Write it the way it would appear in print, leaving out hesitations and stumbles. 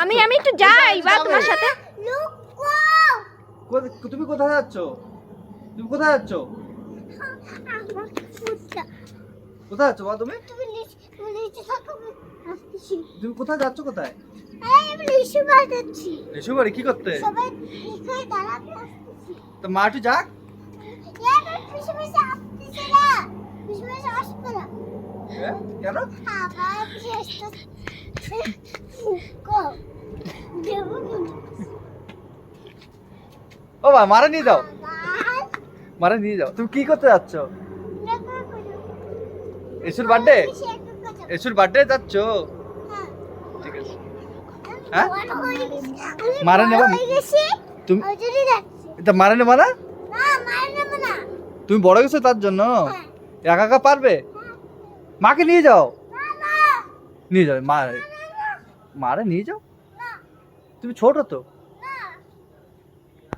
আমি একটু যাই বা তোমার সাথে। তুমি কোথায় যাচ্ছ? তুমি কোথায় যাচ্ছ? কোথায় যাচ্ছ বা তুমি? তুমি কোথায় যাচ্ছ? কোথায়? লিচু বাড়ি কি করতে? তো মা একটু যাক। কেন? ও মা, মারা নিয়ে যাও, মারা নিয়ে যাও। তুমি কি করতে যাচ্ছ? এসুর বার্থডে? এসুর বার্থডে যাচ্ছ? ঠিক আছে। হ্যাঁ, মারা নেবা তুমি? এটা মারা নেবা না? তুমি বড় গেছো তার জন্য একা একা পারবে? মাকে নিয়ে যাও, নিয়ে যাও, মারে নিয়ে যাও। তুমি ছোট তো।